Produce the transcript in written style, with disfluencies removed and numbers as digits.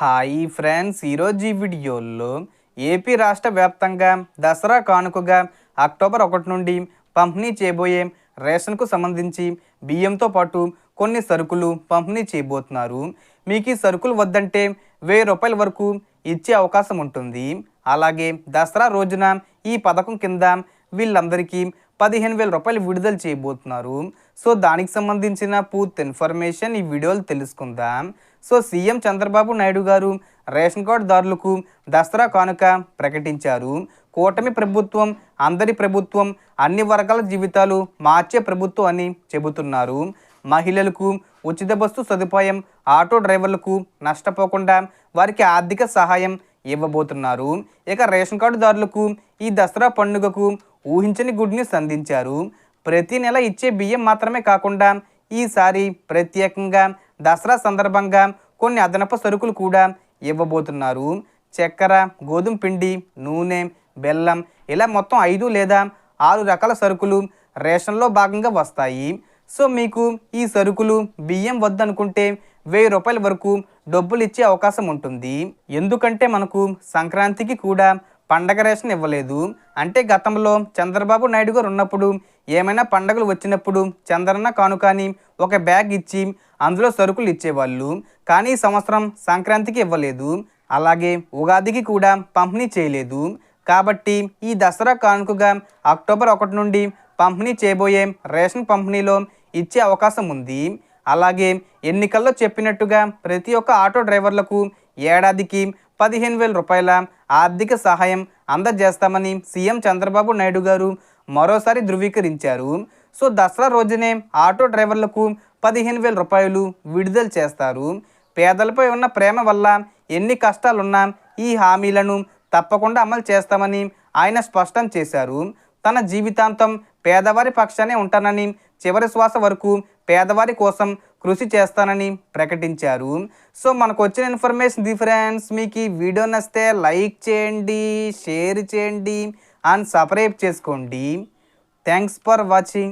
Hi friends, ఈరోజు ఈ వీడియోలో ఏపీ రాష్ట్ర వ్యాప్తంగా దసరా కానుకగా అక్టోబర్ 1 నుండి పంపిణీ చేయబోయే రేషన్కు సంబంధించి బియ్యంతో పాటు కొన్ని సరుకులు పంపిణీ చేయబోతున్నారు. మీకు ఈ సరుకులు వద్దంటే ₹1000 వరకు ఇచ్చే అవకాశం ఉంటుంది. అలాగే దసరా రోజున ఈ పథకం కింద వీళ్ళందరికీ ₹15,000 విడుదల చేయబోతున్నారు. సో దానికి సంబంధించిన పూర్తి ఇన్ఫర్మేషన్ ఈ వీడియోలో తెలుసుకుందాం. సో సీఎం చంద్రబాబు నాయుడు గారు రేషన్ కార్డుదారులకు దసరా కానుక ప్రకటించారు. కూటమి ప్రభుత్వం అందరి ప్రభుత్వం, అన్ని వర్గాల జీవితాలు మార్చే ప్రభుత్వం అని చెబుతున్నారు. మహిళలకు ఉచిత బస్సు సదుపాయం, ఆటో డ్రైవర్లకు నష్టపోకుండా వారికి ఆర్థిక సహాయం ఇవ్వబోతున్నారు. ఇక రేషన్ కార్డుదారులకు ఈ దసరా పండుగకు ఊహించని గుడ్ న్యూస్ అందించారు. ప్రతి నెల ఇచ్చే బియ్యం మాత్రమే కాకుండా ఈసారి ప్రత్యేకంగా దసరా సందర్భంగా కొన్ని అదనపు సరుకులు కూడా ఇవ్వబోతున్నారు. చక్కెర, గోధుమ పిండి, నూనె, బెల్లం ఇలా మొత్తం 5 లేదా 6 రకాల సరుకులు రేషన్లో భాగంగా వస్తాయి. సో మీకు ఈ సరుకులు బియ్యం వద్దనుకుంటే ₹1000 వరకు డబ్బులు ఇచ్చే అవకాశం ఉంటుంది. ఎందుకంటే మనకు సంక్రాంతికి కూడా పండగ రేషన్ ఇవ్వలేదు. అంటే గతంలో చంద్రబాబు నాయుడు గారు ఉన్నప్పుడు ఏమైనా పండగలు వచ్చినప్పుడు చంద్రన్న కానుక అని ఒక బ్యాగ్ ఇచ్చి అందులో సరుకులు ఇచ్చేవాళ్ళు. కానీ ఈ సంవత్సరం సంక్రాంతికి ఇవ్వలేదు, అలాగే ఉగాదికి కూడా పంపిణీ చేయలేదు. కాబట్టి ఈ దసరా కానుకగా అక్టోబర్ 1 నుండి పంపిణీ చేయబోయే రేషన్ పంపిణీలో ఇచ్చే అవకాశం ఉంది. అలాగే ఎన్నికల్లో చెప్పినట్టుగా ప్రతి ఒక్క ఆటో డ్రైవర్లకు ఏడాదికి ₹15,000 ఆర్థిక సహాయం అందజేస్తామని సీఎం చంద్రబాబు నాయుడు గారు మరోసారి ధృవీకరించారు. సో దసరా రోజునే ఆటో డ్రైవర్లకు ₹15,000 విడుదల చేస్తారు. పేదలపై ఉన్న ప్రేమ వల్ల ఎన్ని కష్టాలున్నా ఈ హామీలను తప్పకుండా అమలు చేస్తామని ఆయన స్పష్టం చేశారు. తన జీవితాంతం పేదవారి పక్షానే ఉంటానని, చివరి శ్వాస వరకు పేదవారి కోసం కృషి చేస్తానని ప్రకటించారు. సో మనకు వచ్చిన ఇన్ఫర్మేషన్ ఫ్రెండ్స్, మీకు ఈ వీడియో నచ్చితే లైక్ చేయండి, షేర్ చేయండి అండ్ సబ్స్క్రైబ్ చేసుకోండి. Thanks for watching.